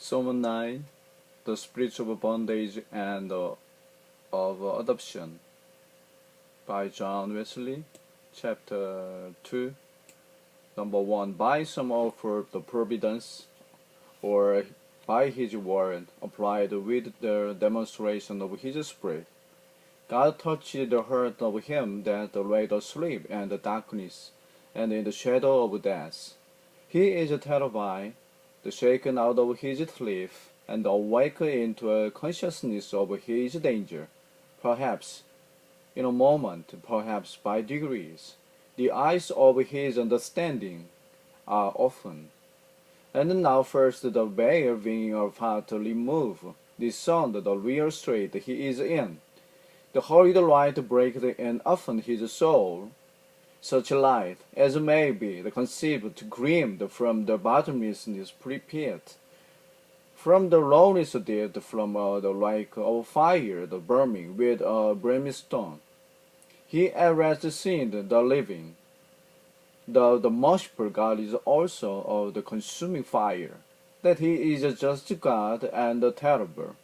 Sermon 9, The Spiritual Bondage and of Adoption by John Wesley, Chapter 2. Number 1. By some offer the providence, or by his word, applied with the demonstration of his spirit, God touched the heart of him that lay asleep in the darkness and in the shadow of death. He is terrified, shaken out of his sleep, and awake into a consciousness of his danger. Perhaps in a moment, perhaps by degrees, the eyes of his understanding are opened. And now first the veil being apart removed, discerned the real strait he is in. The horrid light breaks in upon his soul, such light as may be conceived gleamed from the bottomless pit, from the lowest depth, from the lake of fire, the burning with a brimstone. He at last seen the living. The merciful God is also of the consuming fire, that he is just God and terrible,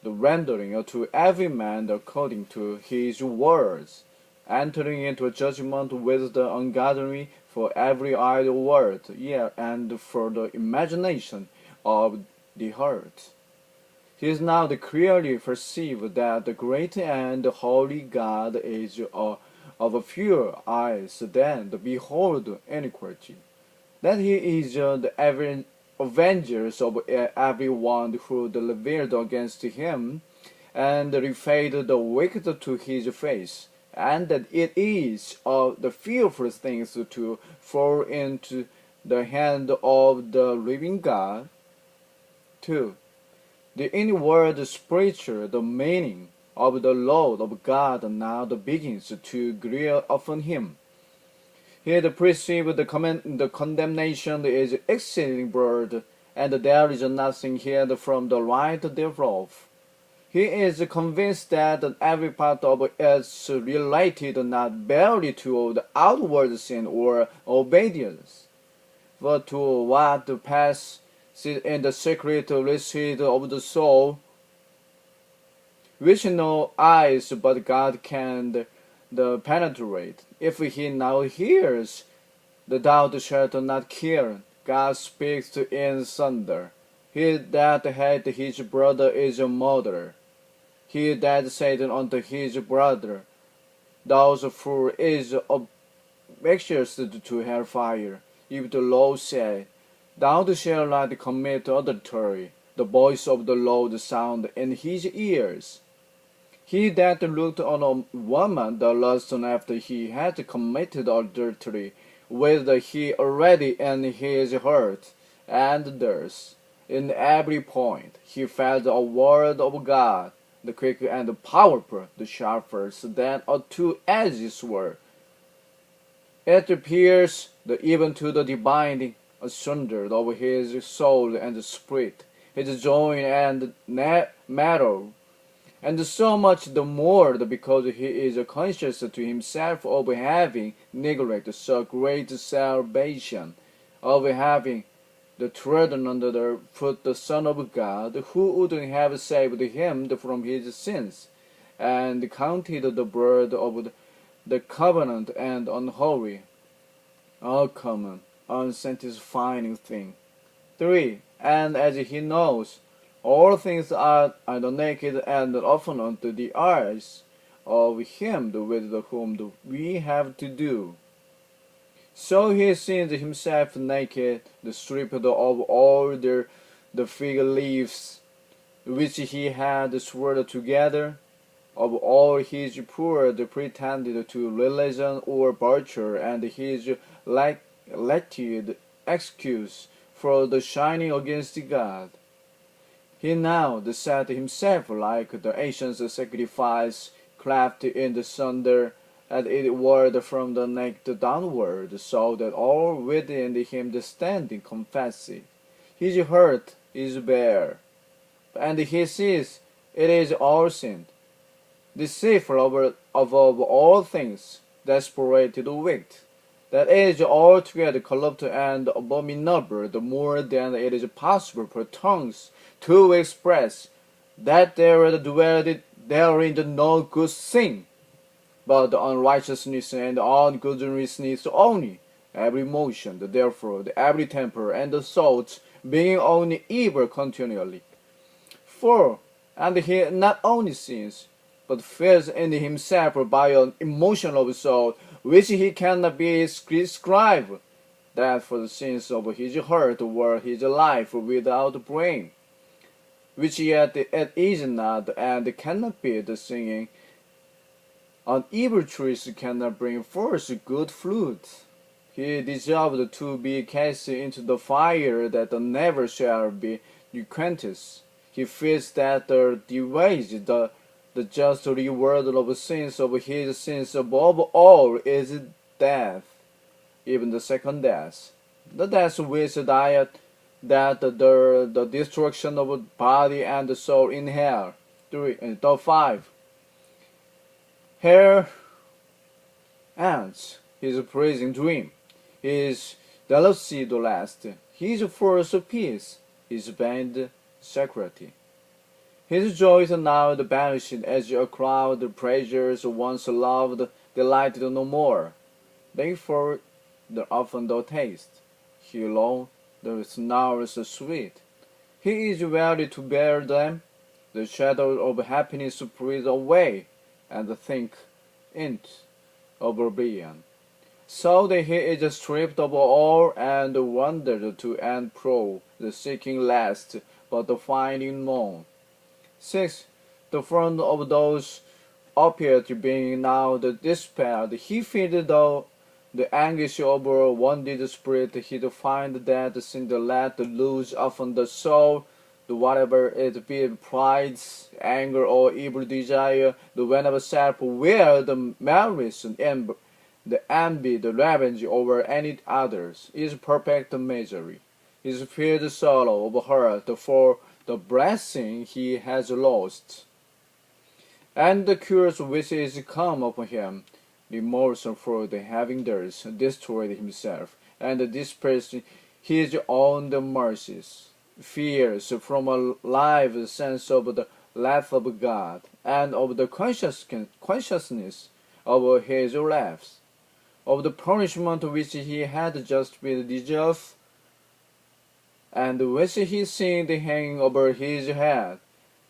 the rendering to every man according to his words, entering into a judgment with the ungodly for every idle word, yea, and for the imagination of the heart. He is now clearly perceived that the great and holy God is of fewer eyes than the behold iniquity, that he is the avenger of every one who rebelled against him, and repaid the wicked to his face, and that it is of the fearful things to fall into the hand of the living God. 2. The inward spiritual, the meaning of the Lord of God now begins to glare upon him. He had perceived the condemnation is exceeding broad, and there is nothing hid from the light thereof. He is convinced that every part of it is related not barely to the outward sin or obedience, but to what passes in the secret receipt of the soul, which no eyes but God can penetrate. If he now hears, the doubt shall not kill. God speaks in thunder. He that hath his brother is a murderer. He that said unto his brother, Thou fool, is obnoxious to hellfire. If the Lord said, Thou shalt not commit adultery, the voice of the Lord sound in his ears. He that looked on a woman the lust after he had committed adultery with he already in his heart, and thus, in every point, he felt a word of God, the quick and powerful, the sharper than a two-edged sword. It pierces even to the dividing asunder of his soul and spirit, his joint and marrow, and so much the more because he is conscious to himself of having neglected so great salvation, of having trodden under the foot the Son of God, who would have saved him from his sins, and counted the blood of the covenant and unholy, a common, unsatisfying thing. 3. And as he knows, all things are naked and open unto the eyes of him with whom we have to do. So he sees himself naked, stripped of all the fig leaves which he had sworn together, of all his poor pretended to religion or virtue, and his elected excuse for the shining against God. He now set himself like the ancient sacrifice, cleft in the sunder, as it were from the neck downward, so that all within him standing confess it. His heart is bare, and he sees it is all sin. Deceitful above all things, desperate wicked, that is altogether corrupt and abominable, the more than it is possible for tongues to express that there dwelleth therein no good thing, but the unrighteousness and ungoodness only. Every motion, therefore, every temper and the thoughts being only evil continually. For, and he not only sins, but feels in himself by an emotion of soul, which he cannot be described, that for the sins of his heart were his life without brain, which yet it is not, and cannot be the singing. An evil tree cannot bring forth good fruit. He deserved to be cast into the fire that never shall be requenched. He feels that the wage, the just reward of sins, of his sins above all, is death, even the second death. The death which dieth, that the destruction of body and soul in hell. 5. Here ends his praising dream, his jealousy the last, his false peace, his band security. His joy is now banished as a crowd, the pleasures once loved delighted no more. Therefore, the often the taste, he alone the snowers sweet. He is ready to bear them. The shadow of happiness breathes away, and think int of oblivion. So that he is stripped of all and wandered to and fro, the seeking last, but the finding none. 6. The front of those appeared to being now the despair. He felt the anguish of a wounded spirit. He find that sin let loose often the soul, the whatever it be, pride, anger, or evil desire, the whenever self will, the malice, the envy, the revenge over any others, is perfect misery. His filled sorrow of heart for the blessing he has lost, and the curse which is come upon him, remorse for the having thus destroyed himself, and dispersed his own mercies, fears from a live sense of the wrath of God, and of the consciousness of his lapse, of the punishment which he had just been deserved, and which he seemed hanging over his head,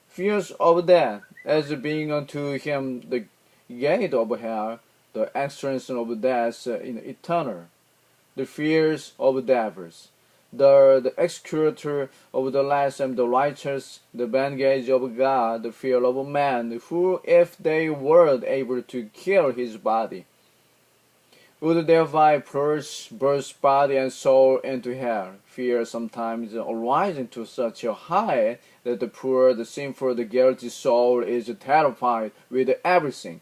fears of death, as being unto him the gate of hell, the entrance of death in eternal, the fears of devils, the executor of the last and the righteous, the bandage of God, the fear of man, who, if they were able to kill his body, would thereby plunge both body and soul into hell. Fear sometimes arising to such a height that the poor, the sinful, the guilty soul is terrified with everything,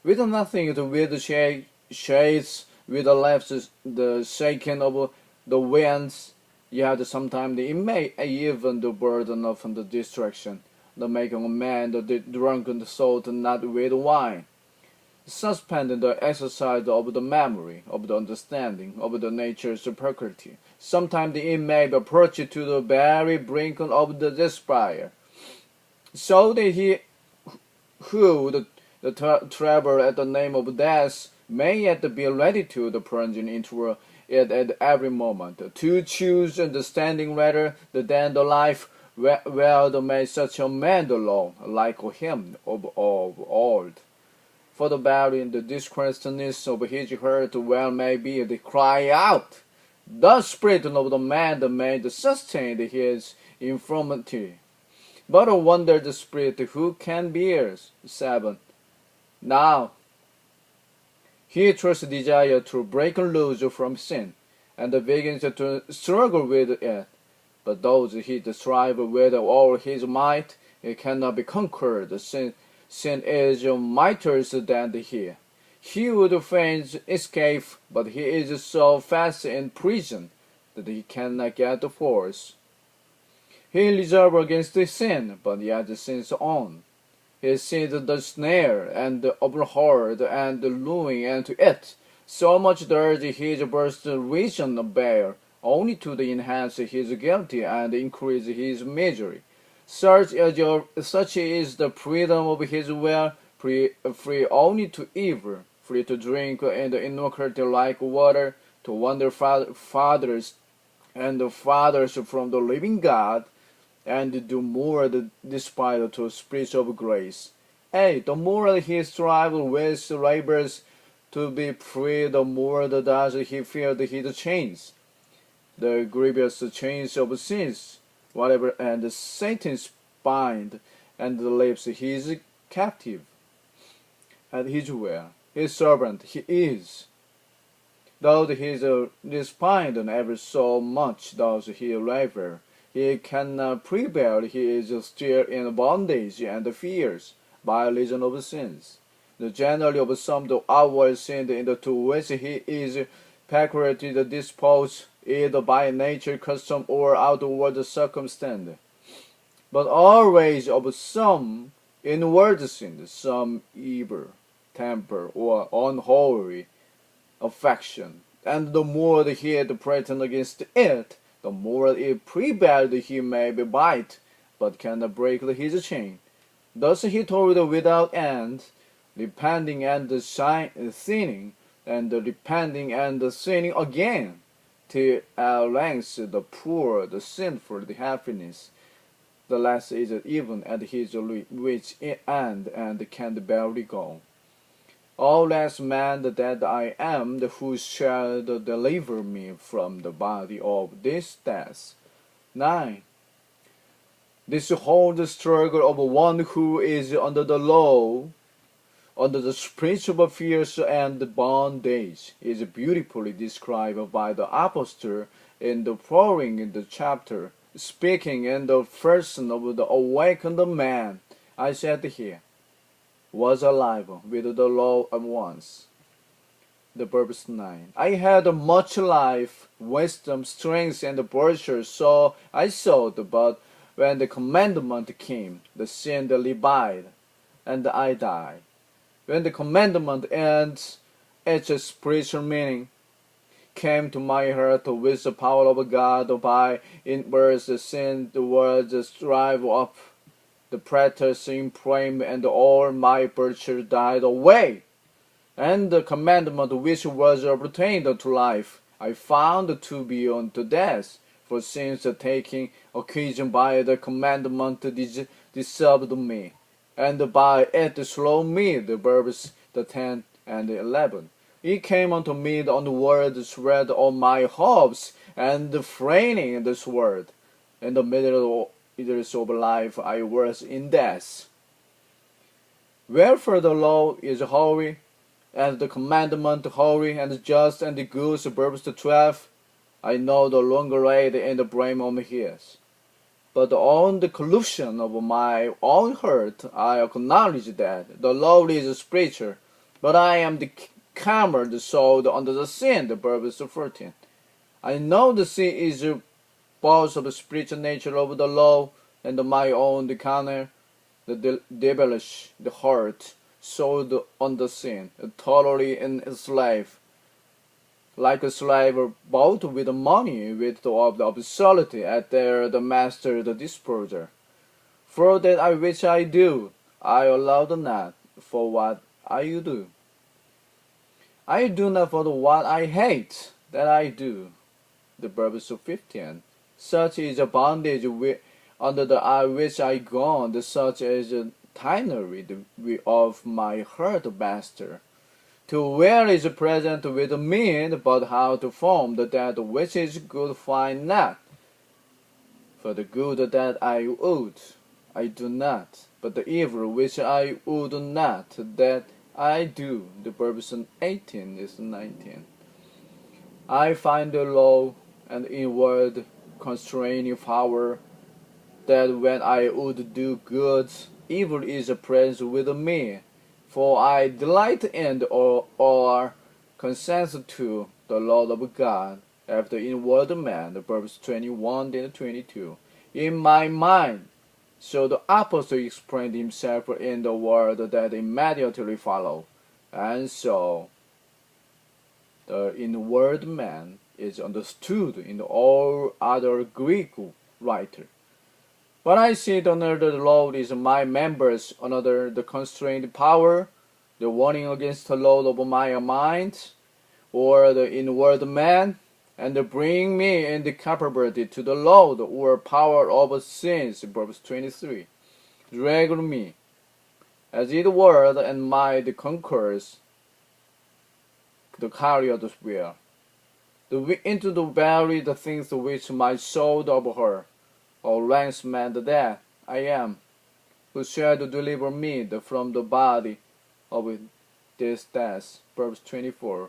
with nothing, with the shades, with the left, the shaking of the winds. Yet sometimes it may even the burden of the destruction, the making of man, the drunken soul, not with wine, suspending the exercise of the memory, of the understanding, of the nature's faculty. Sometimes it may approach to the very brink of the despair, so that he who would travel at the name of death may yet be ready to the plunging into it at every moment, to choose understanding rather than the life where may such a man alone, like him of old. For the very the discretionist of his heart well may be the cry out, the spirit of the man that made sustain his infirmity. But I wonder the spirit who can bear. 7. Now he trusts desire to break loose from sin, and begins to struggle with it. But those he strive with all his might, it cannot be conquered. Sin is mightier than he. He would fain escape, but he is so fast in prison that he cannot get forth. He reserves against sin, but yet sins on. He sees the snare and the overhold and the ruin into it, So much does his burst vision bear, only to enhance his guilty and increase his misery. Such is the freedom of his will, free only to evil, free to drink and inoculated like water, to wander fathers and fathers from the living God, and do more despite to spirits of grace. The more he strives with labors to be free, the more does he feel his chains, the grievous chains of sins, whatever, and Satan's bind, and leaves his captive at his will. His servant he is. Though he is despised ever so much, does he labor, he cannot prevail, he is still in bondage and fears by reason of sins. The generally of some the outward sin into which he is peculiarly disposed, either by nature, custom, or outward circumstance, but always of some inward sin, some evil temper or unholy affection, and the more he had pretend against it, the more it prevailed he may be bite, but cannot break his chain. Thus he told without end, repenting and sinning, and repenting and sinning again, till at length the poor, the sinful, the happiness, the last is even at his which end and can barely go. O last man that I am, who shall deliver me from the body of this death? 9. This whole struggle of one who is under the law, under the spiritual fears and bondage, is beautifully described by the apostle in the following chapter, speaking in the person of the awakened man. I said here, was alive with the law at once. The verse 9. I had much life, wisdom, strength, and virtue, so I sought, but when the commandment came, the sin abide, and I died. When the commandment and its spiritual meaning came to my heart with the power of God, by inverse sin the words strive up, the preter's inflamed, and all my virtue died away. And the commandment which was obtained to life, I found to be unto death. For since taking occasion by the commandment deceived me, and by it slew me, the verbs the 10 and 11. It came unto me on the word spread on my hopes, and framing the sword. In the middle of life I was in death. Wherefore the law is holy, and the commandment holy and just and good, verse 12. I know the longer laid in the brain of his. But on the corruption of my own heart I acknowledge that the law is spiritual, but I am the cambered soul under the sin, the verse 14. I know the sin is both of the spiritual nature of the law and my own the carnal, the devilish, the heart, sold under sin, totally enslaved, like a slave bought with money, with the absolute at the master the disposer. For that I which I do, I allow not. For what I do, I do not for what I hate, that I do. The verse 15. Such is a bondage under the eye which I gone, such as a tyranny of my heart master. To where is present with me, but how to form that which is good find not. For the good that I would, I do not, but the evil which I would not, that I do. The verse 18 is 19. I find the law and inward constraining power, that when I would do good, evil is present with me. For I delight in or consent to the law of God, after inward man, the verse 21 and 22, in my mind. So the apostle explained himself in the word that immediately followed. And so The inward man is understood in all other Greek writer. But I see the another load is my members, another the constrained power, the warning against the load of my mind, or the inward man, and bring me in the capability to the load or power of sins, verse 23. Drag me, as it were, and mind conquers the carrier's will. Into the very the things which my soul abhor, or ransomed that I am, who shall deliver me from the body of this death, verse 24.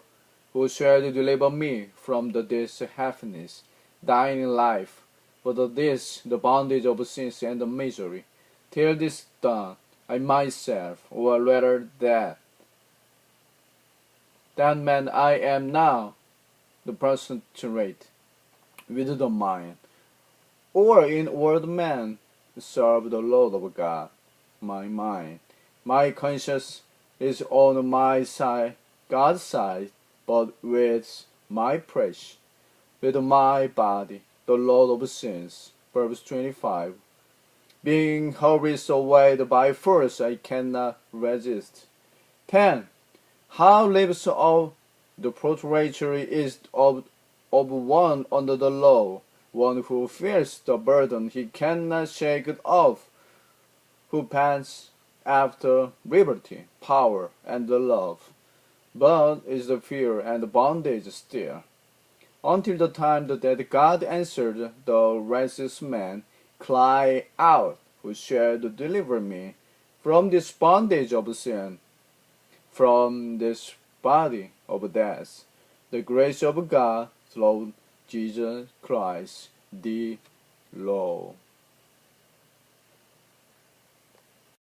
Who shall deliver me from this happiness, dying life, but this the bondage of sins and the misery. Till this done, I myself, or rather that man I am now, the prostrate with the mind, or inward man, serve the Lord of God. My mind, my conscience is on my side, God's side, but with my flesh, with my body, the Lord of sins. Verse 25. Being hurried away by force, I cannot resist. 10. How lives of the prostratory is of one under the law, one who fears the burden he cannot shake it off, who pants after liberty, power, and love, but is the fear and bondage still, until the time that God answered the restless man, cry out, who shall deliver me from this bondage of sin, from this body of death. The grace of God through Jesus Christ the Lord.